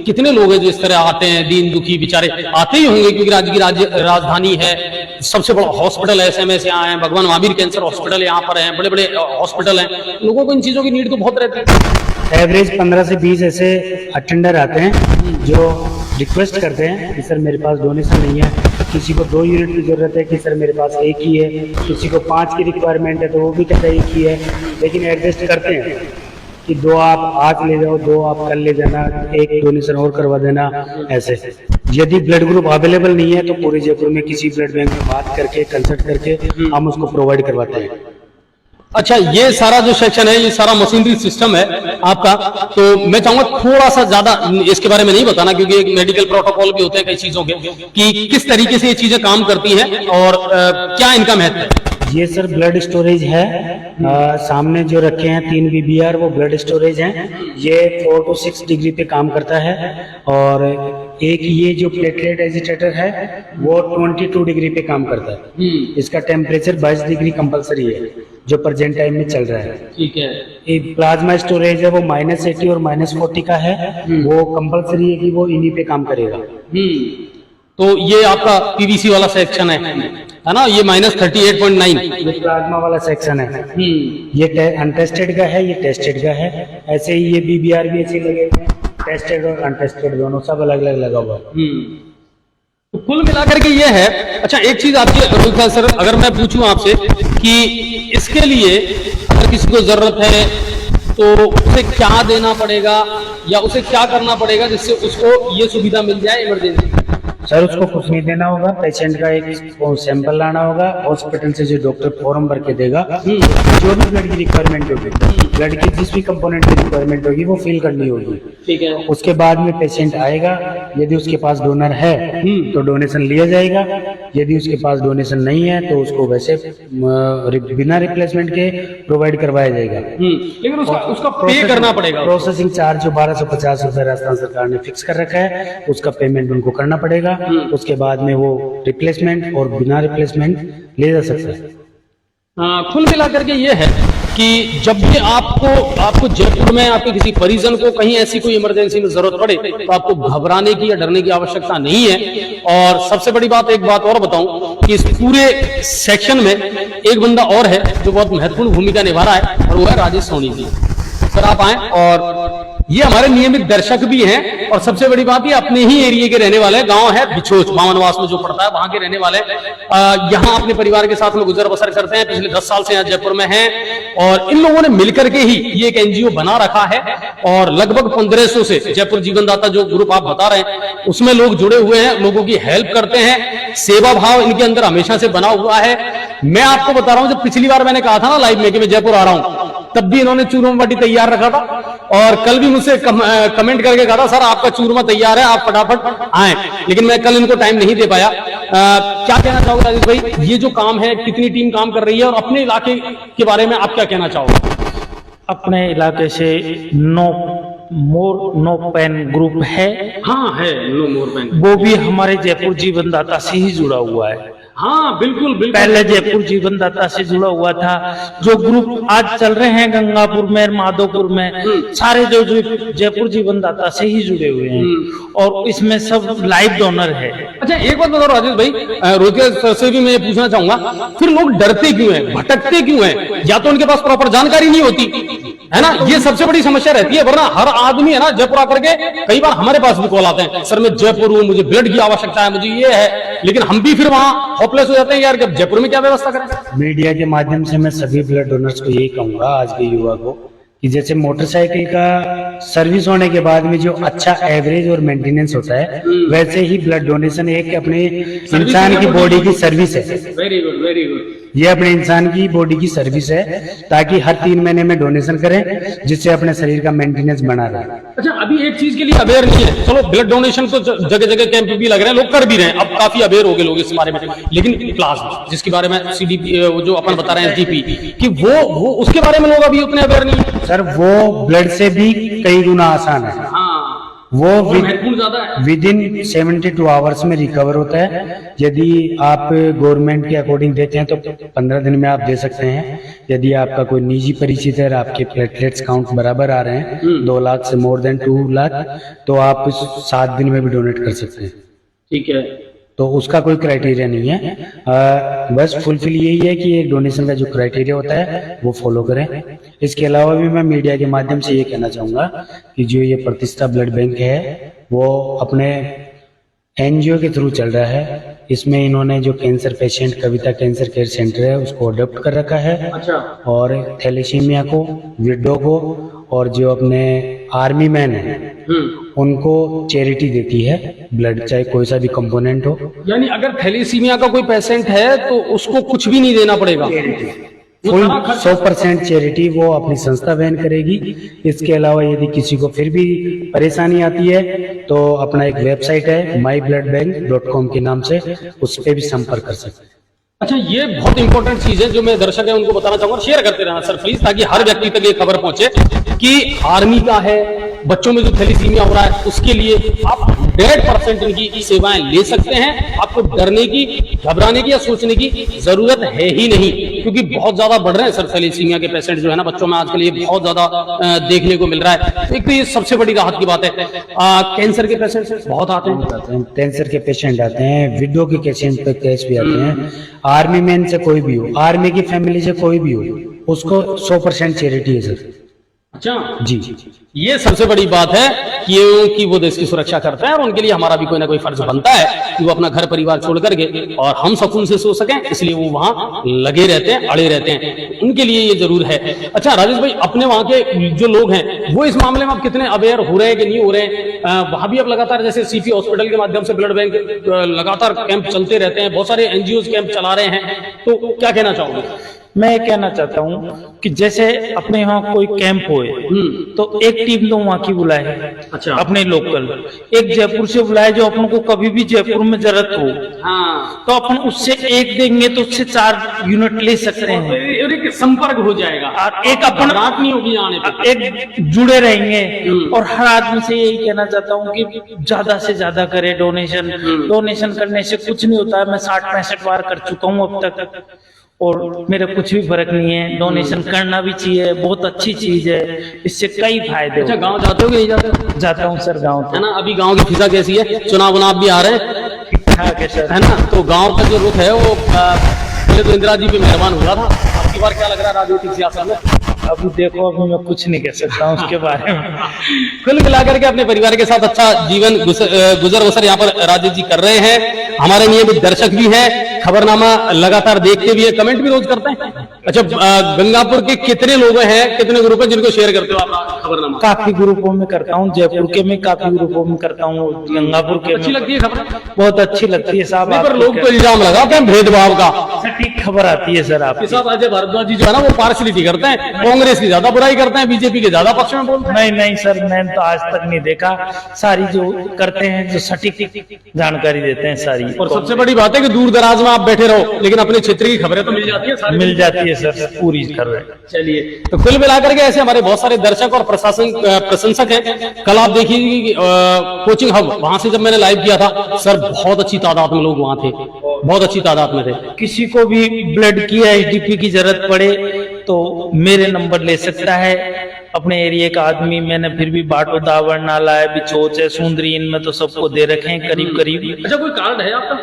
कितने लोग हैं जो इस तरह आते हैं, दीन दुखी बेचारे आते ही होंगे क्योंकि राज्य की राजधानी है, सबसे बड़ा हॉस्पिटल है, एसएमएस यहाँ है, भगवान महावीर कैंसर हॉस्पिटल यहाँ पर है, बड़े बड़े हॉस्पिटल हैं, लोगों को इन चीजों की नीड तो बहुत रहती है। एवरेज 15 से 20 ऐसे अटेंडर आते हैं जो रिक्वेस्ट करते हैं कि सर मेरे पास डोनेशन नहीं है। किसी को 2 यूनिट की जरूरत है कि सर मेरे पास 1 ही है, किसी को 5 की रिक्वायरमेंट है तो वो भी कहता है 1 ही है, लेकिन एडजस्ट करते हैं कि 2 आप आज ले जाओ, 2 आप कल ले जाना, 1 डोनेशन और करवा देना। ऐसे यदि ब्लड ग्रुप अवेलेबल नहीं है तो पूरे जयपुर में किसी ब्लड बैंक में बात करके कंसल्ट करके हम उसको प्रोवाइड करवाते हैं। अच्छा, ये सारा जो सेक्शन है, ये सारा मशीनरी सिस्टम है आपका, तो मैं चाहूंगा थोड़ा सा ज्यादा इसके बारे में नहीं बताना क्योंकि एक मेडिकल प्रोटोकॉल भी होते हैं कई चीजों के कि किस तरीके से ये चीजें काम करती हैं और क्या इनका महत्व है। ये सर ब्लड स्टोरेज है। सामने जो रखे हैं 3 BBR वो ब्लड स्टोरेज हैं। ये 4 to 6 डिग्री पे काम करता है। और एक ये जो प्लेटलेट एजिटेटर है वो 22 डिग्री पे काम करता है। इसका टेम्परेचर 22 डिग्री कंपलसरी है जो प्रेजेंट टाइम में चल रहा है। ठीक है। एक प्लाज्मा स्टोरेज है वो -80 और -40 का है। वो कंपलसरी है कि वो इन्हीं पे काम करेगा। तो ये आपका पीवीसी वाला सेक्शन है ना, ये -38.9 ये प्लाज्मा वाला सेक्शन है। ये अनटेस्टेड का है, ये टेस्टेड का है। ऐसे ही ये BBR भी ऐसे लगे हुए हैं, टेस्टेड और अनटेस्टेड दोनों सब अलग अलग लगा हुआ है। तो कुल मिलाकर के ये है। अच्छा, एक चीज आपकी रोहित सर, अगर मैं पूछूं आपसे कि इसके लिए अगर किसी को जरूरत है तो उसे क्या देना पड़ेगा या उसे क्या करना पड़ेगा जिससे उसको ये सुविधा मिल जाए इमरजेंसी? सर उसको कुछ नहीं देना होगा, पेशेंट का एक सैंपल लाना होगा, हॉस्पिटल से जो डॉक्टर फॉर्म भर के देगा, जो भी ब्लड की रिक्वायरमेंट होगी, ब्लड की जिस भी कंपोनेंट की रिक्वायरमेंट होगी वो फिल करनी होगी। ठीक है। उसके बाद में पेशेंट आएगा, यदि उसके पास डोनर है तो डोनेशन लिया जाएगा, यदि उसके पास डोनेशन नहीं है तो उसको वैसे बिना रिप्लेसमेंट के प्रोवाइड करवाया जाएगा। लेकिन उसका पे करना पड़ेगा। प्रोसेसिंग चार्ज जो 1250 रुपए राजस्थान सरकार ने फिक्स कर रखा है उसका पेमेंट उनको करना पड़ेगा। उसके बाद में वो रिप्लेसमेंट और बिना रिप्लेसमेंट ले जा सकता है। कुल मिलाकर के ये है कि जब भी आपको जयपुर में आपके किसी परिजन को कहीं ऐसी कोई इमरजेंसी में जरूरत पड़े तो आपको घबराने की या डरने की आवश्यकता नहीं है। और सबसे बड़ी बात, एक बात और बताऊं कि इस पूरे सेक्शन में एक बंदा और है जो बहुत महत्वपूर्ण भूमिका निभा रहा है, और वो है राजेश सोनी जी। सर आप आए, और ये हमारे नियमित दर्शक भी हैं, और सबसे बड़ी बात ये अपने ही एरिया के रहने वाले, गांव है बिछोच बामनवास में जो पड़ता है, वहां के रहने वाले, यहाँ अपने परिवार के साथ में गुजर बसर करते हैं, पिछले 10 साल से यहाँ जयपुर में हैं। और इन लोगों ने मिलकर के ही ये एक एनजीओ बना रखा है, और लगभग 1500 से जयपुर जीवनदाता जो ग्रुप आप बता रहे हैं उसमें लोग जुड़े हुए हैं, लोगों की हेल्प करते हैं, सेवा भाव इनके अंदर हमेशा से बना हुआ है। मैं आपको बता रहा हूं, जब पिछली बार मैंने कहा था ना लाइव में कि मैं जयपुर आ रहा हूं, तब भी इन्होंने चूरमा बाटी तैयार रखा था, और कल भी मुझसे कमेंट करके कहा था सर आपका चूरमा तैयार है, आप फटाफट आए, लेकिन मैं कल इनको टाइम नहीं दे पाया। क्या कहना चाहोगे राजेश भाई, ये जो काम है कितनी टीम काम कर रही है, और अपने इलाके के बारे में आप क्या कहना चाहोगे? अपने इलाके से नो पेन ग्रुप है। हाँ है, नो मोर पेन, वो भी हमारे जयपुर जीवनदाता से ही जुड़ा हुआ है। हाँ बिल्कुल बिल्कुल, पहले जयपुर जीवनदाता से जुड़ा हुआ था। जो ग्रुप आज चल रहे हैं गंगापुर में, माधोपुर में, सारे जो जयपुर जीवनदाता से ही जुड़े हुए हैं, और इसमें सब लाइव डोनर है। अच्छा एक बात बताओ राजेश भाई, रोहित से भी मैं ये पूछना चाहूंगा, फिर लोग डरते क्यों हैं, भटकते क्यों हैं? या तो उनके पास प्रॉपर जानकारी नहीं होती है ना, ये सबसे बड़ी समस्या रहती है। वरना हर आदमी है ना जयपुर आकर के, कई बार हमारे पास भी कॉल आते हैं, सर मैं जयपुर हूँ, मुझे ब्लड की आवश्यकता है, मुझे ये है, लेकिन हम भी फिर वहां होपलेस हो जाते हैं यार, जब जयपुर में क्या व्यवस्था करें। मीडिया के माध्यम से मैं सभी ब्लड डोनर्स को यही कहूंगा, आज के युवा को, कि जैसे मोटरसाइकिल का सर्विस होने के बाद में जो अच्छा एवरेज और मेंटेनेंस होता है, वैसे ही ब्लड डोनेशन एक अपने इंसान की बॉडी की सर्विस है। Very good very good. ये अपने इंसान की बॉडी की सर्विस है, ताकि हर 3 महीने में डोनेशन करें, जिससे अपने शरीर का मेंटेनेंस बना रहे। अच्छा अभी एक चीज के लिए अवेयर नहीं है, चलो ब्लड डोनेशन तो जगह जगह कैंप भी लग रहे हैं, लोग कर भी रहे हैं, अब काफी अवेयर हो गए लोग इस बारे में, लेकिन प्लाज्मा जिसके बारे में सीडीपी जो अपन बता रहे हैं एसडीपी कि वो उसके बारे में लोग अभी उतने अवेयर नहीं है। सर वो ब्लड से भी कई गुना आसान है। वो विद इन 72 आवर्स में रिकवर होता है। यदि आप गवर्नमेंट के अकॉर्डिंग देते हैं तो 15 दिन में आप दे सकते हैं। यदि आपका कोई निजी परिचित है, आपके प्लेटलेट्स काउंट बराबर आ रहे हैं 2 लाख से मोर देन 2 लाख, तो आप 7 दिन में भी डोनेट कर सकते हैं। ठीक है, तो उसका कोई क्राइटेरिया नहीं है। बस फुलफिल यही है कि एक डोनेशन का जो क्राइटेरिया होता है वो फॉलो करें। इसके अलावा भी मैं मीडिया के माध्यम से ये कहना चाहूँगा कि जो ये प्रतिष्ठा ब्लड बैंक है वो अपने एनजीओ के थ्रू चल रहा है। इसमें इन्होंने जो कैंसर पेशेंट कविता कैंसर केयर सेंटर है उसको अडॉप्ट कर रखा है। अच्छा। और थैलेसीमिया को, विडो को, और जो अपने आर्मी मैन है उनको चैरिटी देती है ब्लड, चाहे कोई सा भी कंपोनेंट हो। यानी अगर थैलेसीमिया का कोई पेशेंट है तो उसको कुछ भी नहीं देना पड़ेगा, फुल 100% चैरिटी वो अपनी संस्था वहन करेगी। इसके अलावा यदि किसी को फिर भी परेशानी आती है तो अपना एक वेबसाइट है mybloodbank.com के नाम से, उस पर भी संपर्क कर सकते हैं। अच्छा ये बहुत इंपॉर्टेंट चीज है जो मैं दर्शक है उनको बताना चाहूंगा, शेयर करते रहना सर प्लीज, ताकि हर व्यक्ति तक ये खबर पहुंचे कि आर्मी का है, बच्चों में जो थैलेसीमिया हो रहा है उसके लिए आप 100% इनकी सेवाएं ले सकते हैं। आपको डरने की, घबराने की या सोचने की जरूरत है ही नहीं, क्योंकि बहुत ज्यादा बढ़ रहे हैं सर थैलेसीमिया के पेशेंट जो है ना बच्चों में आजकल, ये बहुत ज्यादा देखने को मिल रहा है। तो एक तो ये सबसे बड़ी राहत की बात है। कैंसर के पेशेंट बहुत आते हैं, कैंसर के पेशेंट आते हैं, विडो के पेशेंट पे केस भी आते हैं, आर्मी मैन से कोई भी हो, आर्मी की फैमिली से कोई भी हो, उसको 100% चैरिटी है सर। अच्छा जी, ये सबसे बड़ी बात है कि वो देश की सुरक्षा करते हैं, और उनके लिए हमारा भी कोई ना कोई फर्ज बनता है कि वो अपना घर परिवार छोड़ करके और हम सुकून से सो सकें, इसलिए वो वहां लगे रहते हैं, अड़े रहते हैं, उनके लिए ये जरूर है। अच्छा राजेश भाई, अपने वहां के जो लोग हैं वो इस मामले में आप कितने अवेयर हो रहे हैं कि नहीं हो रहे हैं? वहां भी अब लगातार जैसे सीपी हॉस्पिटल के माध्यम से ब्लड बैंक लगातार कैंप चलते रहते हैं, बहुत सारे एनजीओ कैंप चला रहे हैं, तो क्या कहना चाहोगे? मैं कहना चाहता हूँ कि जैसे अपने यहाँ कोई कैंप होए तो एक टीम तो वहाँ की बुलाए, अच्छा, अपने लोकल, एक जयपुर से बुलाए जो अपन को कभी भी जयपुर में जरूरत हो। हाँ, तो अपन उससे एक देंगे तो उससे 4 यूनिट ले सकते हैं, एक संपर्क हो जाएगा, और एक अपन रात नहीं होगी आने पे, एक जुड़े रहेंगे। और हर आदमी से यही कहना चाहता हूँ कि ज्यादा से ज्यादा करे डोनेशन। डोनेशन करने से कुछ नहीं होता है, मैं 60-65 बार कर चुका हूँ अब तक, और मेरा कुछ भी फर्क नहीं है। डोनेशन करना भी चाहिए, बहुत अच्छी चीज है, इससे कई फायदे अच्छा, होते गांव जाते हो कि नहीं जाते हो? हैं। जाता हूँ सर गाँव है तो। ना, अभी गांव की फिजा कैसी है? चुनाव भी आ रहे हैं, ठीक ठाक है सर। है ना, तो गांव का जो रुख है वो पहले तो इंदिरा जी पे मेहरबान हुआ था, अब की बार क्या लग रहा है राजनीतिक सियासत में? अभी देखो, अभी मैं कुछ नहीं कह सकता हूँ उसके बारे में। कुल मिलाकर के अपने परिवार के साथ अच्छा जीवन गुजर बसर यहाँ पर राजेश जी कर रहे हैं। हमारे नियमित दर्शक भी हैं, खबरनामा लगातार देखते भी है, कमेंट भी रोज करते हैं। अच्छा, गंगापुर के कितने लोग हैं, कितने ग्रुप हैं जिनको शेयर करते हो आप खबरनामा? काफी ग्रुपों में करता हूँ, जयपुर के में काफी ग्रुपों में करता हूँ, गंगापुर के अच्छी में लगती है खबर? बहुत अच्छी लगती है साहब। नहीं, पर लोग तो इल्जाम लगाते हैं भेदभाव का। सटीक खबर आती है सर आपकी। साहब अजय भारद्वाज जी जो है ना वो पार्शलिटी करते हैं, कांग्रेस की ज्यादा बुराई करते हैं, बीजेपी के ज्यादा पक्ष में बोलते हैं। नहीं नहीं सर, मैंने तो आज तक नहीं देखा। सारी जो करते हैं, जो सटीक जानकारी देते हैं सारी। और सबसे बड़ी बात है कि दूर दराज में आप बैठे रहो लेकिन अपने क्षेत्र की खबरें तो मिल जाती है, सारी मिल जाती है सर, पूरी खबर। चलिए, तो कुल मिलाकर के ऐसे हमारे बहुत सारे दर्शक और प्रशंसक हैं। कल आप देखिए कोचिंग हब, वहां से जब मैंने लाइव किया था सर, बहुत अच्छी तादाद में लोग वहां थे, बहुत अच्छी तादाद में थे। किसी को भी ब्लड की एचडीपी की जरूरत पड़े तो मेरे नंबर ले सकता है। अपने एरिया का आदमी, मैंने फिर भी बाटो, दावर, नाला है, बिछोच है, सुंदरी, इनमें तो सबको दे रखे हैं करीब करीब। अच्छा, कोई कार्ड है आपका?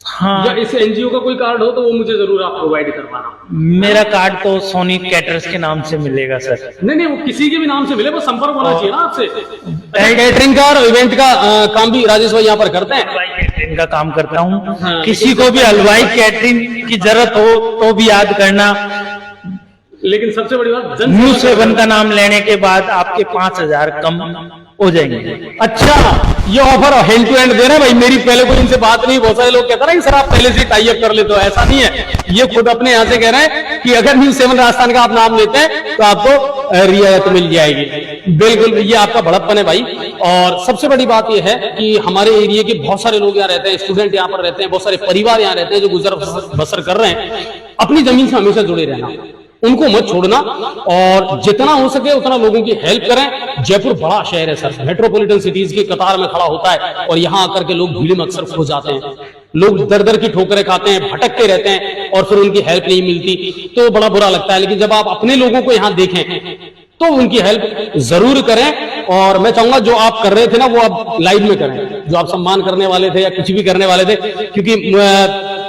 हाँ, या इस एनजीओ का कोई कार्ड हो तो वो मुझे जरूर आप प्रोवाइड करवाना। मेरा कार्ड तो सोनी कैटर्स के नाम से मिलेगा सर। नहीं, वो किसी के भी नाम से मिले, वो संपर्क होना चाहिए ना आपसे। कैटरिंग का और इवेंट का काम भी राजेश भाई यहाँ पर करते हैं। हलवाई कैटरिंग का काम करता हूँ। हाँ। किसी को भी हलवाई कैटरिंग की जरूरत हो तो भी याद करना। लेकिन सबसे बड़ी बात, न्यू 7 का नाम लेने के बाद आपके 5,000 कम हो जाएंगे। अच्छा, ये ऑफर हैंड टू हैंड दे रहे हैं भाई। मेरी पहले कोई इनसे बात नहीं, बहुत सारे लोग कहते हैं कि सर आप पहले से टाई अप कर लेते हो, ऐसा नहीं है। ये खुद अपने यहाँ से कह रहे हैं कि अगर न्यू 7 राजस्थान का आप नाम लेते हैं तो आपको रियायत मिल जाएगी। बिल्कुल, ये आपका बड़प्पन है भाई। और सबसे बड़ी बात यह है कि हमारे एरिया के बहुत सारे लोग यहाँ रहते हैं, स्टूडेंट यहाँ पर रहते हैं, बहुत सारे परिवार यहाँ रहते हैं जो गुजर बसर कर रहे हैं। अपनी जमीन से हमेशा जुड़े रहना, उनको मत छोड़ना और जितना हो सके उतना लोगों की हेल्प करें। जयपुर बड़ा शहर है सर, मेट्रोपॉलिटन सिटीज की कतार में खड़ा होता है और यहाँ आकर के लोग भीड़ में अक्सर खो जाते हैं। लोग दर दर की ठोकरें खाते हैं, भटकते रहते हैं और फिर उनकी हेल्प नहीं मिलती तो बड़ा बुरा लगता है। लेकिन जब आप अपने लोगों को यहाँ देखें तो उनकी हेल्प जरूर करें। और मैं चाहूंगा जो आप कर रहे थे ना वो आप लाइव में करें, जो आप सम्मान करने वाले थे या कुछ भी करने वाले थे, क्योंकि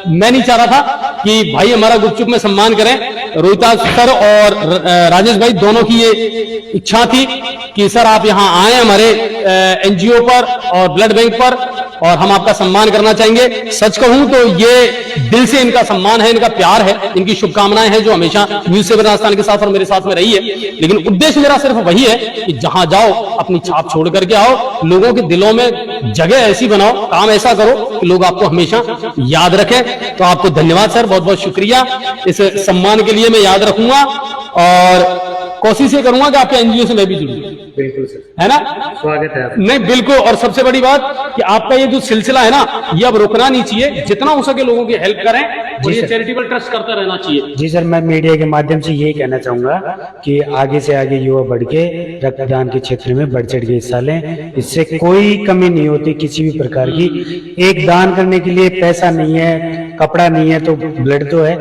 मैं नहीं चाह रहा था कि भाई हमारा गुपचुप में सम्मान करें। रोहिताज सर और राजेश भाई दोनों की ये इच्छा थी कि सर आप यहाँ आए हमारे एनजीओ पर और ब्लड बैंक पर और हम आपका सम्मान करना चाहेंगे। सच कहूं तो ये दिल से इनका सम्मान है, इनका प्यार है, इनकी शुभकामनाएं हैं जो हमेशा न्यूज़ 7 राजस्थान के साथ और मेरे साथ में रही है। लेकिन उद्देश्य मेरा सिर्फ वही है कि जहां जाओ अपनी छाप छोड़ करके आओ, लोगों के दिलों में जगह ऐसी बनाओ, काम ऐसा करो कि लोग आपको हमेशा याद रखें। तो आपको धन्यवाद सर, बहुत बहुत शुक्रिया। इस सम्मान के लिए मैं याद रखूंगा और कोशिश ये करूंगा कि आपके एनजीओ से मैं भी जुड़ूं। बिल्कुल सर, है ना, स्वागत है। नहीं बिल्कुल। और सबसे बड़ी बात कि आपका ये जो सिलसिला है ना, ये अब रुकना नहीं चाहिए। जितना हो सके लोगों की हेल्प करें और ये चैरिटेबल ट्रस्ट करता रहना चाहिए। जी सर, मैं मीडिया के माध्यम से यही कहना चाहूंगा कि आगे से आगे युवा बढ़ के रक्तदान के क्षेत्र में बढ़ चढ़ के हिस्सा लें। इससे कोई कमी नहीं होती किसी भी प्रकार की। एक दान करने के लिए पैसा नहीं है, कपड़ा नहीं है, तो ब्लड तो है,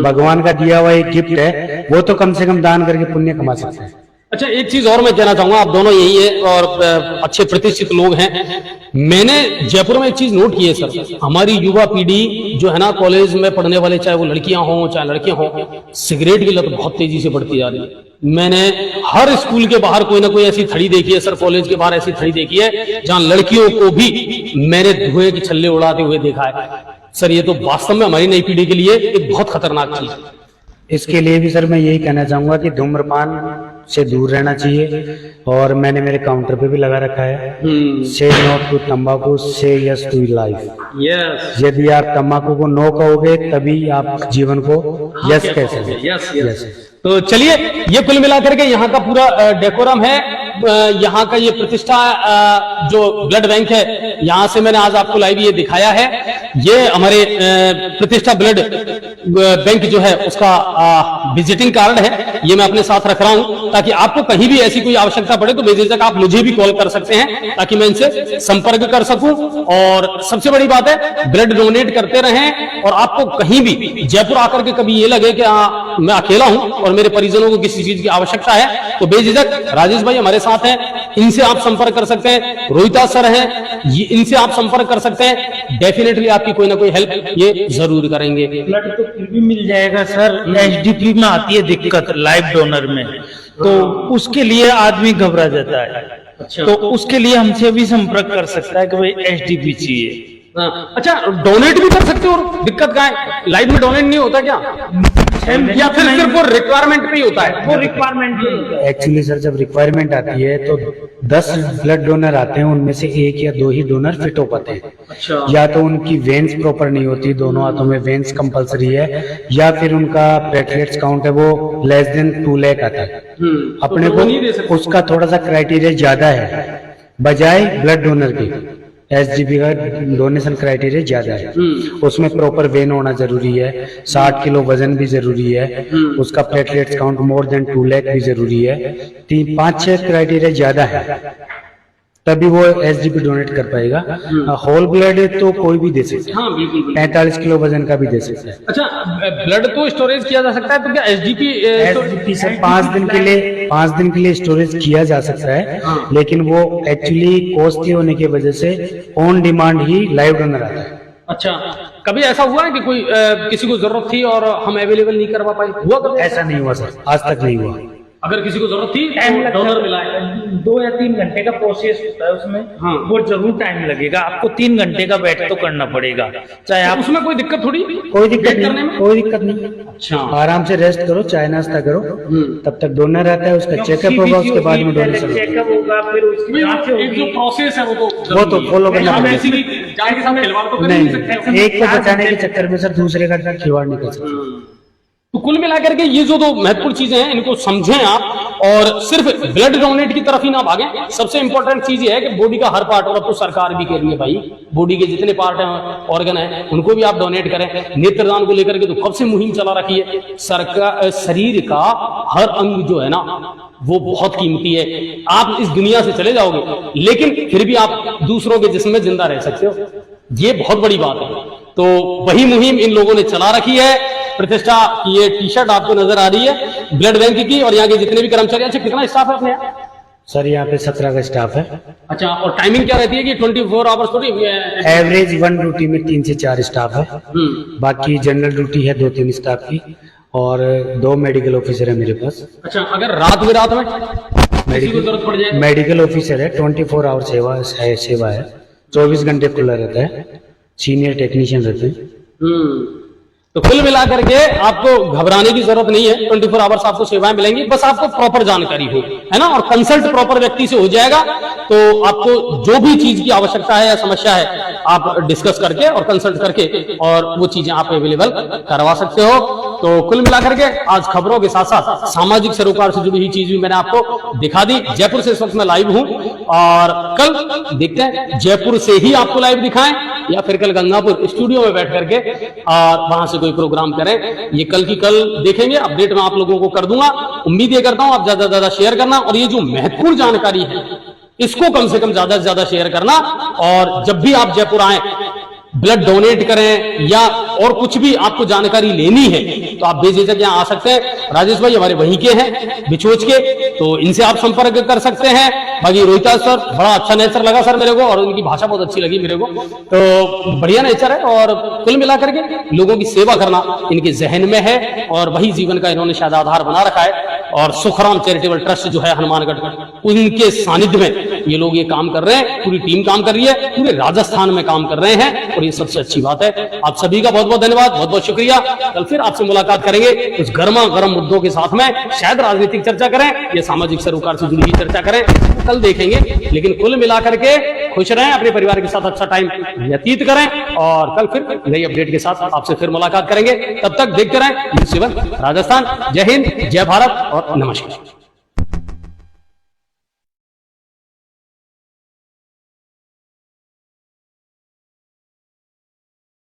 भगवान का दिया हुआ एक गिफ्ट है, वो तो कम से कम दान करके पुण्य कमा सकते हैं। अच्छा, एक चीज और मैं कहना चाहूंगा, आप दोनों यही है और अच्छे प्रतिष्ठित लोग हैं। मैंने जयपुर में एक चीज नोट की है सर, हमारी युवा पीढ़ी जो है ना, कॉलेज में पढ़ने वाले, चाहे वो लड़कियां हों चाहे लड़के हों, सिगरेट की लत बहुत तेजी से बढ़ती जा रही है। मैंने हर स्कूल के बाहर कोई ना कोई ऐसी थड़ी देखी है सर, कॉलेज के बाहर ऐसी थड़ी देखी है जहां लड़कियों को भी मैंने धुएं की छल्ले उड़ाते हुए देखा है। सर ये तो वास्तव में हमारी नई पीढ़ी के लिए एक बहुत खतरनाक चीज है। इसके लिए भी सर मैं यही कहना चाहूंगा कि धूम्रपान से दूर रहना चाहिए। और मैंने मेरे काउंटर पे भी लगा रखा है, से नॉट टू तंबाकू, से यस टू लाइफ। यस, यदि आप तंबाकू को नो कहोगे तभी आप जीवन को यस कह सकते। यस। तो चलिए, ये कुल मिलाकर के यहाँ का पूरा डेकोरम है, यहाँ का ये प्रतिष्ठा जो ब्लड बैंक है, यहाँ से मैंने आज आपको लाइव ये दिखाया है। ये हमारे प्रतिष्ठा ब्लड बैंक जो है उसका विजिटिंग कार्ड है, ये मैं अपने साथ रख रहा हूँ। ताकि आपको कहीं भी ऐसी कोई आवश्यकता पड़े तो बेझिझक आप मुझे भी कॉल कर सकते हैं ताकि मैं इनसे संपर्क कर सकूं। और सबसे बड़ी बात है, ब्लड डोनेट करते रहें और आपको कहीं भी जयपुर आकर के कभी ये लगे कि मैं अकेला हूं और मेरे परिजनों को किसी चीज की आवश्यकता है तो बेझिझक राजेश भाई हमारे साथ हैं, इनसे आप संपर्क कर सकते हैं। रोहिताज सर हैं, इनसे आप संपर्क कर सकते हैं। डेफिनेटली आपकी कोई ना कोई हेल्प ये जरूर करेंगे। ब्लड तो फिर भी मिल जाएगा सर, एचडीपी में आती है दिक्कत लाइव डोनर में, तो उसके लिए आदमी घबरा जाता है। अच्छा। तो उसके लिए हमसे भी संपर्क कर सकता है कि भाई एचडीपी चाहिए। अच्छा, डोनेट भी कर सकते हो और दिक्कत क्या है? लाइव में डोनेट नहीं होता क्या, या फिर सिर्फ वो रिक्वायरमेंट पे ही होता है? वो रिक्वायरमेंट एक्चुअली सर जब रिक्वायरमेंट आती है तो 10 ब्लड डोनर आते हैं, उनमें से 1 या 2 ही डोनर फिट हो पाते हैं। अच्छा। या तो उनकी वेन्स प्रॉपर नहीं होती, दोनों हाथों में वेन्स कंपलसरी है, या फिर उनका प्लेटलेट्स काउंट है वो लेस देन 2 लाख आता है। अपने तो वो नहीं दे सकते। को उसका थोड़ा सा क्राइटेरिया ज्यादा है बजाय ब्लड डोनर के। एसजीपी का डोनेशन क्राइटेरिया ज्यादा है, उसमें प्रॉपर वेन होना जरूरी है, 60 किलो वजन भी जरूरी है, उसका platelets count more than 2 lakh भी जरूरी है। 5-6 क्राइटेरिया ज्यादा है तभी वो एसजीपी डोनेट कर पाएगा। होल ब्लड तो कोई भी दे सकता है। हाँ बिल्कुल। 45 किलो वजन का भी दे सकता है। अच्छा, ब्लड तो स्टोरेज किया जा सकता है, तो क्या एसजीपी सर 5 दिन के लिए स्टोरेज किया जा सकता है, लेकिन वो एक्चुअली कॉस्टली होने की वजह से on demand he live donor आता है। अच्छा, कभी ऐसा हुआ है कि कोई किसी को जरूरत थी और हम अवेलेबल नहीं करवा पाए? हुआ कभी? ऐसा नहीं हुआ सर, आज तक नहीं हुआ। अगर किसी को जरूरत थी टाइम तो लगता डोनर मिला है। 2 या 3 घंटे का प्रोसेस होता है उसमें। हाँ। वो जरूर टाइम लगेगा, आपको 3 घंटे का वेट तो करना पड़ेगा, चाहे आप उसमें कोई दिक्कत थोड़ी? कोई दिक्कत वेट करने नहीं, में? कोई दिक्कत नहीं। अच्छा। आराम से रेस्ट करो, चाय नाश्ता करो, तब तक डोनर आता है, उसका चेकअप होगा, उसके बाद में डोनेशन। चेकअप होगा, फिर उसकी जांच एक जो होगी। प्रोसेस है वो तो follow करना हम पड़ेगा। ऐसी भी जान के सामने खिलवाड़ तो कर नहीं सकते। नहीं, एक को बचाने के चक्कर में सर दूसरे का खिलवाड़ नहीं कर सकते। तो कुल मिलाकर के ये जो दो महत्वपूर्ण चीजें हैं इनको समझें आप, और सिर्फ ब्लड डोनेट की तरफ ही ना भागें। सबसे इंपॉर्टेंट चीज ये है कि बॉडी का हर पार्ट, और अब तो सरकार भी कह रही है भाई बॉडी के जितने पार्ट हैं, ऑर्गन हैं, उनको भी आप डोनेट करें। नेत्रदान को लेकर के तो कब से मुहिम चला रखी है सरकार। शरीर का हर अंग जो है ना वो बहुत कीमती है। आप इस दुनिया से चले जाओगे लेकिन फिर भी आप दूसरों के जिस्म में जिंदा रह सकते हो, ये बहुत बड़ी बात है। तो वही मुहिम इन लोगों ने चला रखी है। प्रतिष्ठा की ये टी शर्ट आपको नजर आ रही है ब्लड बैंक की, और यहाँ के जितने भी कर्मचारी। अच्छा, कितना स्टाफ है अपने यहाँ? सर यहाँ पे 17 का स्टाफ है। अच्छा, और टाइमिंग क्या रहती है कि 24 आवर्स थोड़ी? एवरेज 1 ड्यूटी में 3 से 4 स्टाफ है, बाकी जनरल ड्यूटी है 2-3 स्टाफ की, और 2 मेडिकल ऑफिसर है मेरे पास। अच्छा, अगर रात में किसी को जरूरत पड़ जाए? मेडिकल ऑफिसर है, 24 आवर सेवा है, 24 घंटे खुला रहता है, सीनियर टेक्नीशियन रहते हैं। तो कुल मिलाकर के आपको घबराने की जरूरत नहीं है। 24 आवर्स आपको सेवाएं मिलेंगी, बस आपको प्रॉपर जानकारी हो, है ना, और कंसल्ट प्रॉपर व्यक्ति से हो जाएगा। तो आपको जो भी चीज की आवश्यकता है या समस्या है आप डिस्कस करके और कंसल्ट करके और वो चीजें आप अवेलेबल करवा सकते हो। तो कुल मिलाकर के आज खबरों के साथ साथ सामाजिक सरोकार से जुड़ी हुई चीज भी मैंने आपको दिखा दी। जयपुर से इस वक्त मैं लाइव हूं, और कल देखते हैं जयपुर से ही आपको लाइव दिखाएं या फिर कल गंगापुर स्टूडियो में बैठ करके और वहां से कोई प्रोग्राम करें। ये कल की कल देखेंगे, अपडेट मैं आप लोगों को कर दूंगा। उम्मीद ये करता हूं आप ज्यादा से ज्यादा शेयर करना, और ये जो महत्वपूर्ण जानकारी है इसको कम से कम ज्यादा से ज्यादा शेयर करना। और जब भी आप जयपुर आए, ब्लड डोनेट करें या और कुछ भी आपको जानकारी लेनी है तो आप बेझिझक यहाँ आ सकते हैं। राजेश भाई हमारे वहीं के हैं, बिचोच के, तो इनसे आप संपर्क कर सकते हैं। बाकी रोहिताज सर, बड़ा अच्छा नेचर लगा सर मेरे को, और उनकी भाषा बहुत अच्छी लगी मेरे को, तो बढ़िया नेचर है। और कुल मिलाकर के लोगों की सेवा करना इनके जहन में है, और वही जीवन का इन्होंने शायद आधार बना रखा है। और सुखराम चैरिटेबल ट्रस्ट जो है हनुमानगढ़, उनके सानिध्य में ये लोग ये काम कर रहे हैं, पूरी टीम काम कर रही है, पूरे राजस्थान में काम कर रहे हैं, और ये सबसे अच्छी बात है। आप सभी का बहुत बहुत धन्यवाद, बहुत बहुत शुक्रिया। कल फिर आपसे मुलाकात करेंगे कुछ गर्मा गर्म मुद्दों के साथ में, शायद राजनीतिक चर्चा करें या सामाजिक सरोकार से जुड़ी हुई चर्चा करें, कल देखेंगे। लेकिन कुल मिलाकर के खुश रहें, अपने परिवार के साथ अच्छा टाइम व्यतीत करें, और कल फिर नई अपडेट के साथ आपसे फिर मुलाकात करेंगे। तब तक देखते रहें न्यूज़ 7 राजस्थान। जय हिंद, जय भारत और नमस्कार।